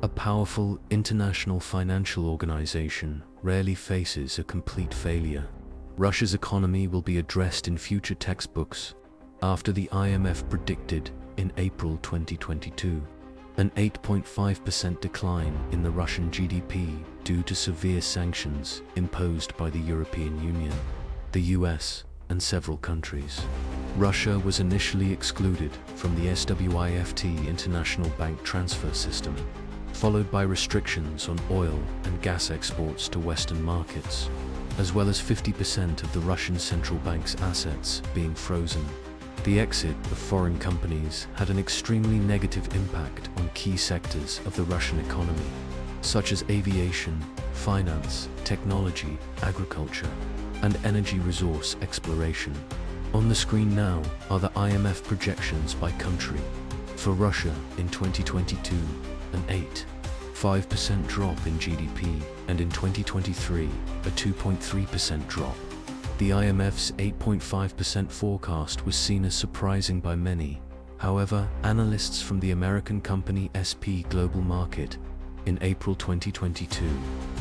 A powerful international financial organization rarely faces a complete failure. Russia's economy will be addressed in future textbooks after the IMF predicted in April 2022 an 8.5% decline in the Russian GDP due to severe sanctions imposed by the European Union, the US, and several countries. Russia was initially excluded from the SWIFT international bank transfer system, followed by restrictions on oil and gas exports to Western markets, as well as 50% of the Russian central bank's assets being frozen. The exit of foreign companies had an extremely negative impact on key sectors of the Russian economy, such as aviation, finance, technology, agriculture, and energy resource exploration. On the screen now are the IMF projections by country. For Russia in 2022, an 8.5% drop in GDP, and in 2023, a 2.3% drop. The IMF's 8.5% forecast was seen as surprising by many. However, analysts from the American company SP Global Market in April 2022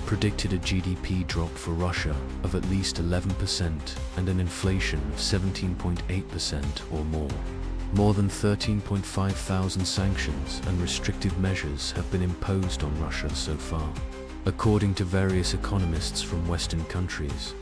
predicted a GDP drop for Russia of at least 11% and an inflation of 17.8% or more. More than 13.5 thousand sanctions and restrictive measures have been imposed on Russia so far. According to various economists from Western countries,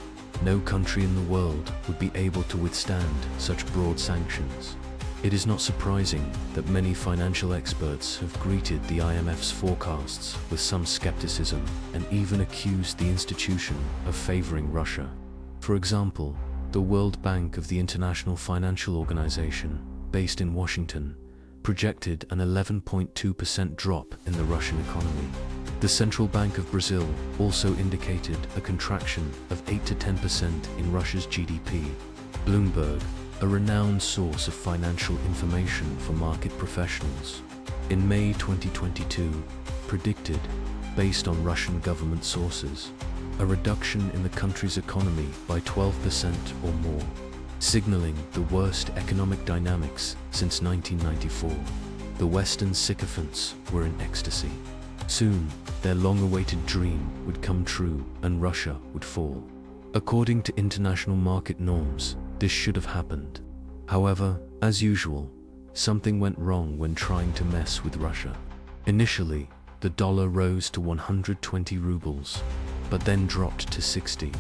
no country in the world would be able to withstand such broad sanctions. It is not surprising that many financial experts have greeted the IMF's forecasts with some skepticism and even accused the institution of favoring Russia. For example, the World Bank of the International Financial Organization, based in Washington, projected an 11.2% drop in the Russian economy. The Central Bank of Brazil also indicated a contraction of 8 to 10% in Russia's GDP. Bloomberg, a renowned source of financial information for market professionals, in May 2022, predicted, based on Russian government sources, a reduction in the country's economy by 12% or more, signaling the worst economic dynamics since 1994. The Western sycophants were in ecstasy. Soon, their long-awaited dream would come true and Russia would fall. According to international market norms, this should have happened. However, as usual, something went wrong when trying to mess with Russia. Initially, the dollar rose to 120 rubles, but then dropped to 60.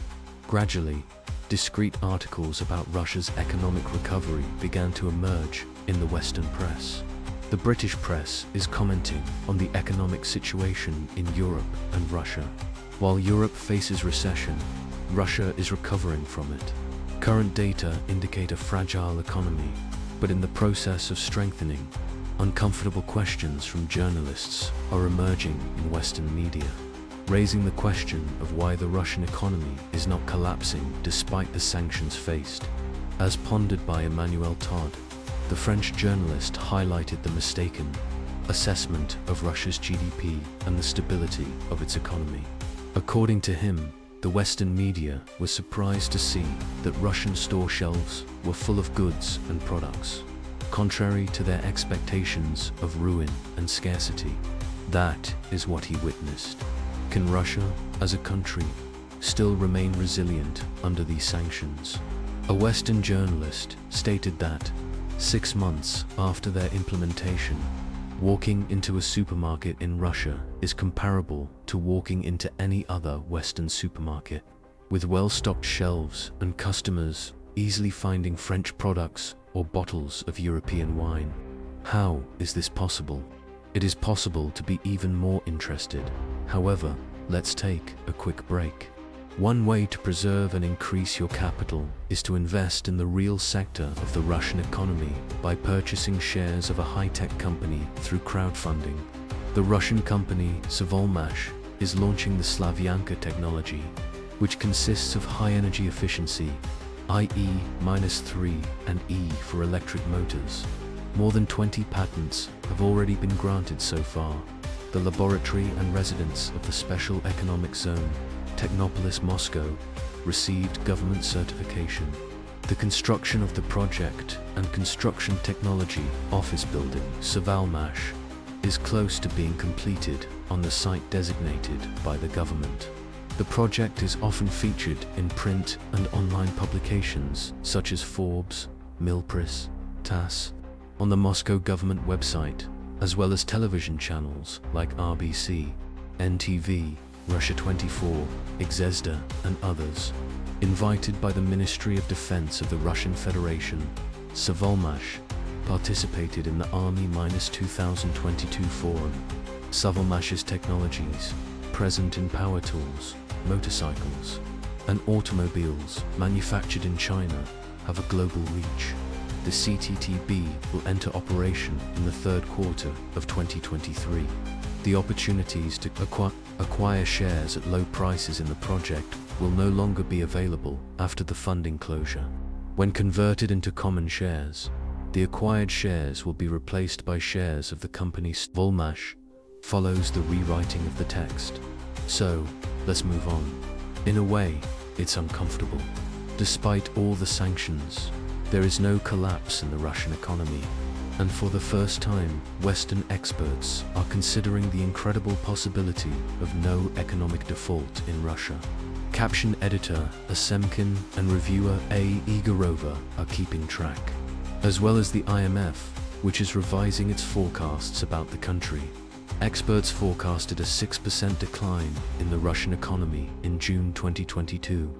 Gradually, discrete articles about Russia's economic recovery began to emerge in the Western press. The British press is commenting on the economic situation in Europe and Russia. While Europe faces recession, Russia is recovering from it. Current data indicate a fragile economy, but in the process of strengthening, uncomfortable questions from journalists are emerging in Western media, raising the question of why the Russian economy is not collapsing despite the sanctions faced. As pondered by Emmanuel Todd, the French journalist highlighted the mistaken assessment of Russia's GDP and the stability of its economy. According to him, the Western media was surprised to see that Russian store shelves were full of goods and products, contrary to their expectations of ruin and scarcity. That is what he witnessed. Can Russia, as a country, still remain resilient under these sanctions? A Western journalist stated that 6 months after their implementation, walking into a supermarket in Russia is comparable to walking into any other Western supermarket, with well-stocked shelves and customers easily finding French products or bottles of European wine. How is this possible? It is possible to be even more interested. However, let's take a quick break. One way to preserve and increase your capital is to invest in the real sector of the Russian economy by purchasing shares of a high-tech company through crowdfunding. The Russian company Savolmash is launching the Slavyanka technology, which consists of high energy efficiency, i.e. -3 and E for electric motors. More than 20 patents have already been granted so far. The laboratory and residents of the Special Economic Zone Technopolis Moscow received government certification. The construction of the project and construction technology office building Savalmash is close to being completed on the site designated by the government. The project is often featured in print and online publications such as Forbes, Milpris, TASS, on the Moscow government website, as well as television channels like RBC, NTV, Russia 24, AllegiancesThe, and others. Invited by the Ministry of Defense of the Russian Federation, Savolmash participated in the Army-2022 forum. Savolmash's technologies, present in power tools, motorcycles, and automobiles manufactured in China, have a global reach. The CTTB will enter operation in the third quarter of 2023. The opportunities to acquire shares at low prices in the project will no longer be available after the funding closure. When converted into common shares, the acquired shares will be replaced by shares of the company. Savolmash follows the rewriting of the text. So, let's move on. In a way, it's uncomfortable. Despite all the sanctions, there is no collapse in the Russian economy. And for the first time, Western experts are considering the incredible possibility of no economic default in Russia. Caption editor A. Semkin and reviewer A. Igorova are keeping track, as well as the IMF, which is revising its forecasts about the country. Experts forecasted a 6% decline in the Russian economy in June 2022,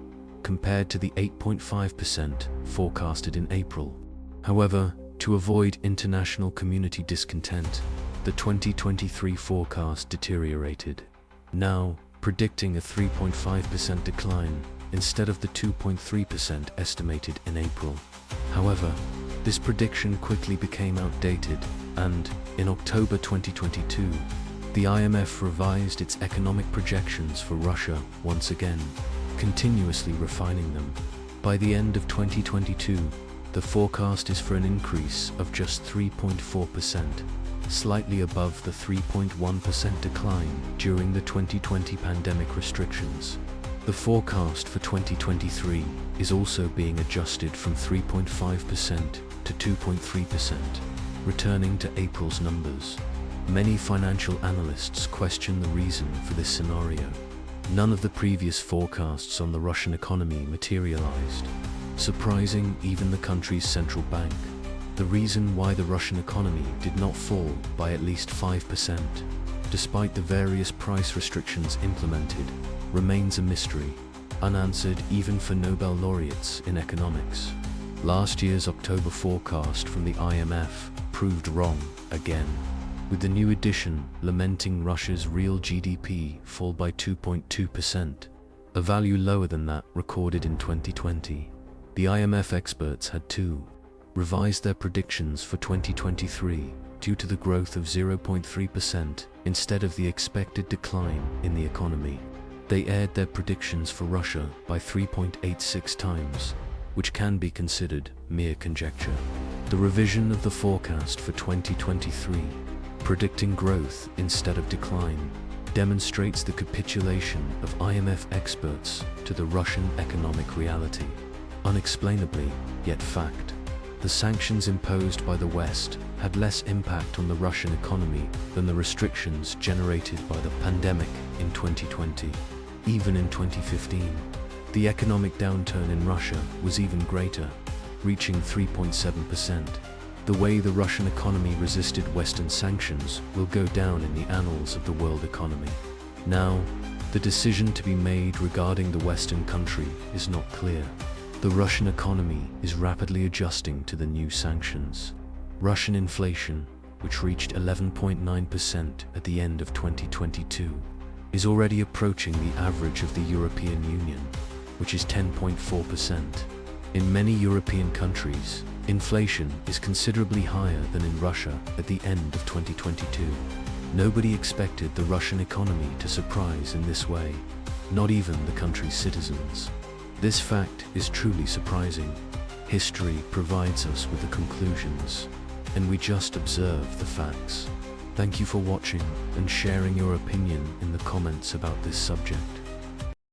compared to the 8.5% forecasted in April. However, to avoid international community discontent, the 2023 forecast deteriorated, now predicting a 3.5% decline instead of the 2.3% estimated in April. However, this prediction quickly became outdated, and, in October 2022, the IMF revised its economic projections for Russia once again, continuously refining them. By the end of 2022, the forecast is for an increase of just 3.4%, slightly above the 3.1% decline during the 2020 pandemic restrictions. The forecast for 2023 is also being adjusted from 3.5% to 2.3%, returning to April's numbers. Many financial analysts question the reason for this scenario. None of the previous forecasts on the Russian economy materialized, surprising even the country's central bank. The reason why the Russian economy did not fall by at least 5%, despite the various price restrictions implemented, remains a mystery, unanswered even for Nobel laureates in economics. Last year's October forecast from the IMF proved wrong again, with the new edition lamenting Russia's real GDP fall by 2.2%, a value lower than that recorded in 2020. The IMF experts had too revised their predictions for 2023 due to the growth of 0.3% instead of the expected decline in the economy. They aired their predictions for Russia by 3.86 times, which can be considered mere conjecture. The revision of the forecast for 2023, predicting growth instead of decline, demonstrates the capitulation of IMF experts to the Russian economic reality. Unexplainably, yet fact, the sanctions imposed by the West had less impact on the Russian economy than the restrictions generated by the pandemic in 2020. Even in 2015, the economic downturn in Russia was even greater, reaching 3.7%. The way the Russian economy resisted Western sanctions will go down in the annals of the world economy. Now, the decision to be made regarding the Western country is not clear. The Russian economy is rapidly adjusting to the new sanctions. Russian inflation, which reached 11.9% at the end of 2022, is already approaching the average of the European Union, which is 10.4%. In many European countries, inflation is considerably higher than in Russia at the end of 2022. Nobody expected the Russian economy to surprise in this way, not even the country's citizens. This fact is truly surprising. History provides us with the conclusions, and we just observe the facts. Thank you for watching and sharing your opinion in the comments about this subject.